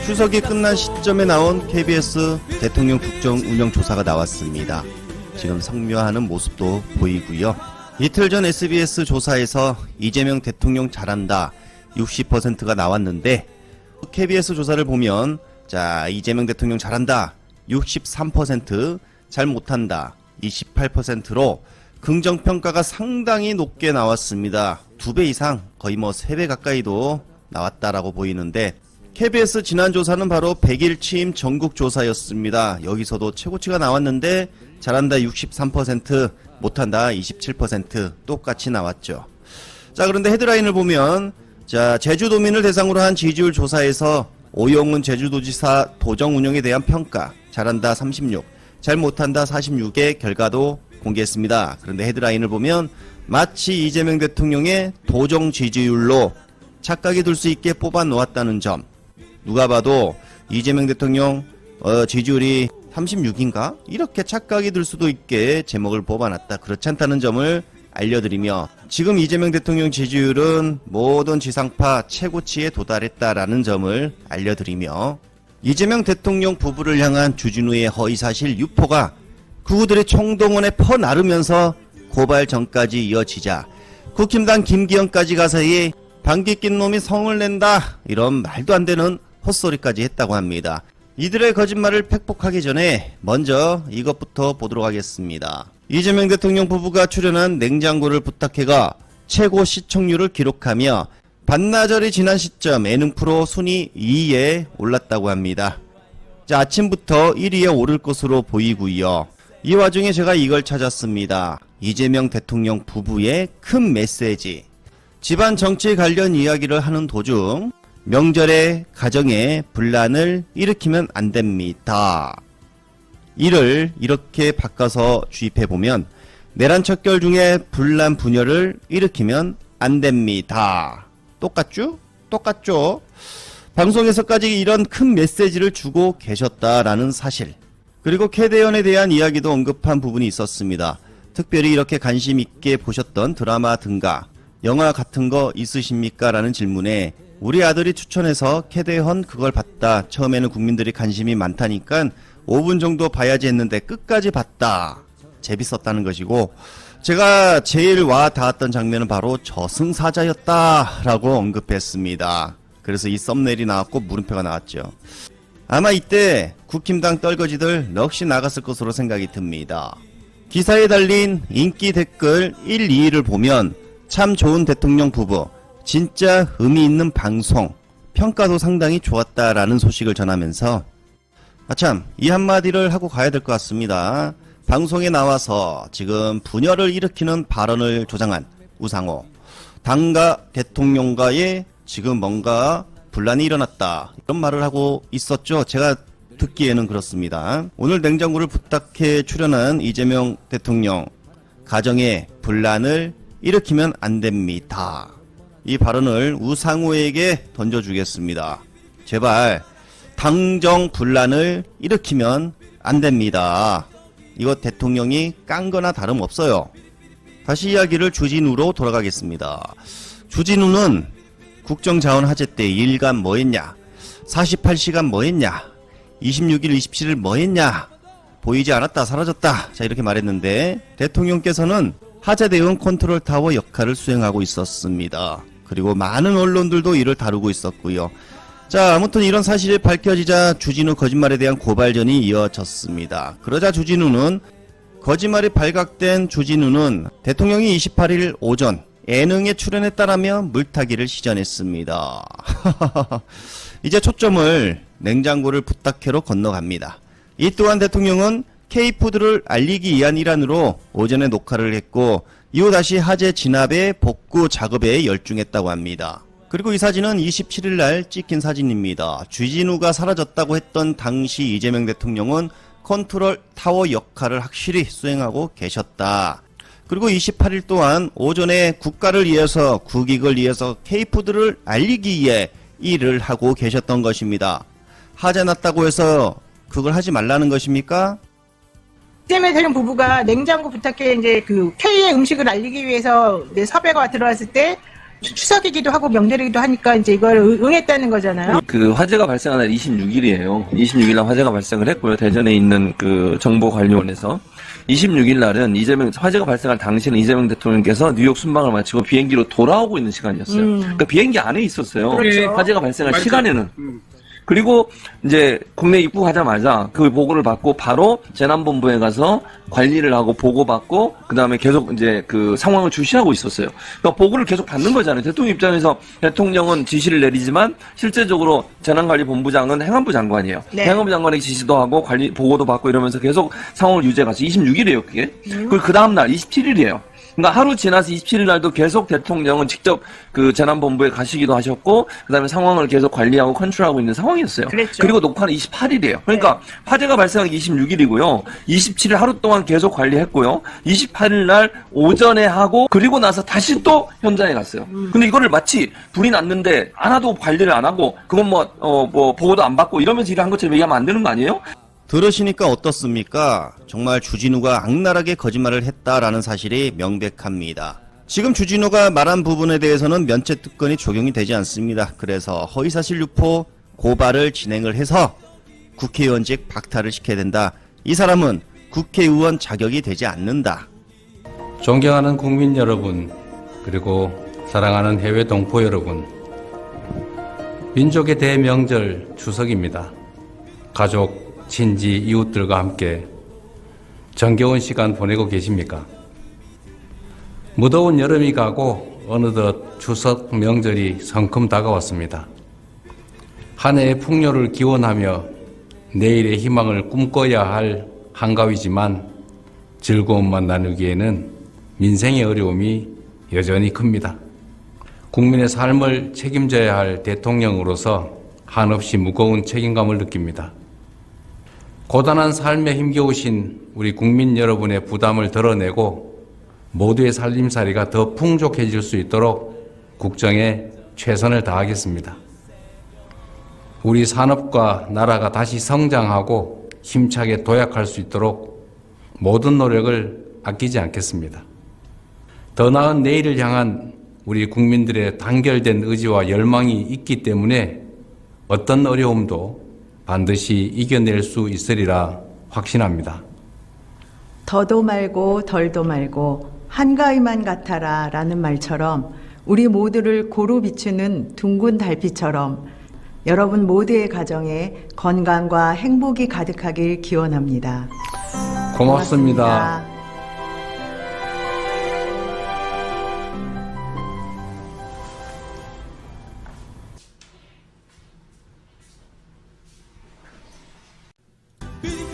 추석이 끝난 시점에 나온 KBS 대통령 국정 운영 조사가 나왔습니다. 지금 성묘하는 모습도 보이고요. 이틀 전 SBS 조사에서 이재명 대통령 잘한다 60%가 나왔는데 KBS 조사를 보면 자 이재명 대통령 잘한다 63%, 잘 못한다 28%로 긍정평가가 상당히 높게 나왔습니다. 2배 이상 거의 3배 가까이도 나왔다라고 보이는데 KBS 지난 조사는 바로 100일 취임 전국조사였습니다. 여기서도 최고치가 나왔는데 잘한다 63%, 못한다 27% 똑같이 나왔죠. 자 그런데 헤드라인을 보면 자 제주도민을 대상으로 한 지지율 조사에서 오영훈 제주도지사 도정 운영에 대한 평가 잘한다 36, 잘 못한다 46의 결과도 공개했습니다. 그런데 헤드라인을 보면 마치 이재명 대통령의 도정 지지율로 착각이 들 수 있게 뽑아 놓았다는 점. 누가 봐도 이재명 대통령 지지율이 36인가? 이렇게 착각이 들 수도 있게 제목을 뽑아놨다. 그렇지 않다는 점을 알려드리며 지금 이재명 대통령 지지율은 모든 지상파 최고치에 도달했다라는 점을 알려드리며 이재명 대통령 부부를 향한 주진우의 허위사실 유포가 그우들의 총동원에 퍼나르면서 고발 전까지 이어지자 국힘당 김기현까지 가서이 방귀 낀 놈이 성을 낸다 이런 말도 안 되는 헛소리까지 했다고 합니다. 이들의 거짓말을 팩폭하기 전에 먼저 이것부터 보도록 하겠습니다. 이재명 대통령 부부가 출연한 냉장고를 부탁해가 최고 시청률을 기록하며 반나절이 지난 시점 예능 프로 순위 2위에 올랐다고 합니다. 자, 아침부터 1위에 오를 것으로 보이고요. 이 와중에 제가 이걸 찾았습니다. 이재명 대통령 부부의 큰 메시지. 집안 정치 관련 이야기를 하는 도중 명절에 가정에 분란을 일으키면 안 됩니다. 이를 이렇게 바꿔서 주입해보면 내란 척결 중에 분란 분열을 일으키면 안 됩니다. 똑같죠? 똑같죠? 방송에서까지 이런 큰 메시지를 주고 계셨다라는 사실. 그리고 캐대언에 대한 이야기도 언급한 부분이 있었습니다. 특별히 이렇게 관심 있게 보셨던 드라마 등가 영화 같은 거 있으십니까? 라는 질문에 우리 아들이 추천해서 캐대헌 그걸 봤다. 처음에는 국민들이 관심이 많다니까 5분 정도 봐야지 했는데 끝까지 봤다. 재밌었다는 것이고 제가 제일 와 닿았던 장면은 바로 저승사자였다 라고 언급했습니다. 그래서 이 썸네일이 나왔고 물음표가 나왔죠. 아마 이때 국힘당 떨거지들 넋이 나갔을 것으로 생각이 듭니다. 기사에 달린 인기 댓글 1, 2위를 보면 참 좋은 대통령 부부, 진짜 의미 있는 방송, 평가도 상당히 좋았다라는 소식을 전하면서 아참 이 한마디를 하고 가야 될 것 같습니다. 방송에 나와서 지금 분열을 일으키는 발언을 조장한 우상호, 당과 대통령과의 지금 뭔가 분란이 일어났다 이런 말을 하고 있었죠. 제가 듣기에는 그렇습니다. 오늘 냉장고를 부탁해 출연한 이재명 대통령 가정의 분란을 일으키면 안 됩니다. 이 발언을 우상호에게 던져주겠습니다. 제발 당정 분란을 일으키면 안 됩니다. 이거 대통령이 깐 거나 다름없어요. 다시 이야기를 주진우로 돌아가겠습니다. 주진우는 국정자원 화제 때 일간 뭐 했냐? 48시간 뭐 했냐? 26일, 27일 뭐 했냐? 보이지 않았다, 사라졌다. 자, 이렇게 말했는데 대통령께서는 화재 대응 컨트롤 타워 역할을 수행하고 있었습니다. 그리고 많은 언론들도 이를 다루고 있었고요. 자, 아무튼 이런 사실이 밝혀지자 주진우 거짓말에 대한 고발전이 이어졌습니다. 그러자 거짓말이 발각된 주진우는 대통령이 28일 오전 예능에 출연했다라며 물타기를 시전했습니다. 이제 초점을 냉장고를 부탁해로 건너갑니다. 이 또한 대통령은 K푸드를 알리기 위한 일환으로 오전에 녹화를 했고 이후 다시 화재 진압의 복구 작업에 열중했다고 합니다. 그리고 이 사진은 27일 날 찍힌 사진입니다. 주진우가 사라졌다고 했던 당시 이재명 대통령은 컨트롤 타워 역할을 확실히 수행하고 계셨다. 그리고 28일 또한 오전에 국가를 위해서 국익을 위해서 K푸드를 알리기 위해 일을 하고 계셨던 것입니다. 화재 났다고 해서 그걸 하지 말라는 것입니까? 이재명 대통령 부부가 냉장고 부탁해 이제 그 K의 음식을 알리기 위해서 섭외가 들어왔을 때 추석이기도 하고 명절이기도 하니까 이제 이걸 응했다는 거잖아요. 그 화재가 발생한 날 26일이에요. 26일 날 화재가 발생을 했고요. 대전에 있는 그 정보관리원에서 26일 날은 화재가 발생할 당시는 이재명 대통령께서 뉴욕 순방을 마치고 비행기로 돌아오고 있는 시간이었어요. 그러니까 비행기 안에 있었어요. 그렇죠. 화재가 발생할 시간에는. 그리고 이제 국내 입국하자마자 그 보고를 받고 바로 재난본부에 가서 관리를 하고 보고받고 그다음에 계속 이제 그 상황을 주시하고 있었어요. 그러니까 보고를 계속 받는 거잖아요. 대통령 입장에서 대통령은 지시를 내리지만 실제적으로 재난관리본부장은 행안부 장관이에요. 네. 행안부 장관의 지시도 하고 관리 보고도 받고 이러면서 계속 상황을 유지해 갔어요. 26일이에요, 그게. 그리고 그 다음 날 27일이에요. 그러니까 하루 지나서 27일 날도 계속 대통령은 직접 그 재난본부에 가시기도 하셨고 그다음에 상황을 계속 관리하고 컨트롤하고 있는 상황이었어요. 그랬죠. 그리고 녹화는 28일이에요. 그러니까 화재가 발생한 게 26일이고요. 27일 하루 동안 계속 관리했고요. 28일 날 오전에 하고 그리고 나서 다시 또 현장에 갔어요. 근데 이거를 마치 불이 났는데 안 하도 관리를 안 하고 그건 뭐 보고도 안 받고 이러면서 일을 한 것처럼 얘기하면 안 되는 거 아니에요? 들으시니까 어떻습니까? 정말 주진우가 악랄하게 거짓말을 했다라는 사실이 명백합니다. 지금 주진우가 말한 부분에 대해서는 면책특권이 적용이 되지 않습니다. 그래서 허위사실 유포 고발을 진행을 해서 국회의원직 박탈을 시켜야 된다. 이 사람은 국회의원 자격이 되지 않는다. 존경하는 국민 여러분, 그리고 사랑하는 해외 동포 여러분, 민족의 대명절 추석입니다. 가족, 친지, 이웃들과 함께 정겨운 시간 보내고 계십니까? 무더운 여름이 가고 어느덧 추석 명절이 성큼 다가왔습니다. 한 해의 풍요를 기원하며 내일의 희망을 꿈꿔야 할 한가위지만 즐거움만 나누기에는 민생의 어려움이 여전히 큽니다. 국민의 삶을 책임져야 할 대통령으로서 한없이 무거운 책임감을 느낍니다. 고단한 삶에 힘겨우신 우리 국민 여러분의 부담을 덜어내고 모두의 살림살이가 더 풍족해질 수 있도록 국정에 최선을 다하겠습니다. 우리 산업과 나라가 다시 성장하고 힘차게 도약할 수 있도록 모든 노력을 아끼지 않겠습니다. 더 나은 내일을 향한 우리 국민들의 단결된 의지와 열망이 있기 때문에 어떤 어려움도 반드시 이겨낼 수 있으리라 확신합니다. 더도 말고 덜도 말고 한가위만 같아라 라는 말처럼 우리 모두를 고루 비추는 둥근 달빛처럼 여러분 모두의 가정에 건강과 행복이 가득하길 기원합니다. 고맙습니다. Big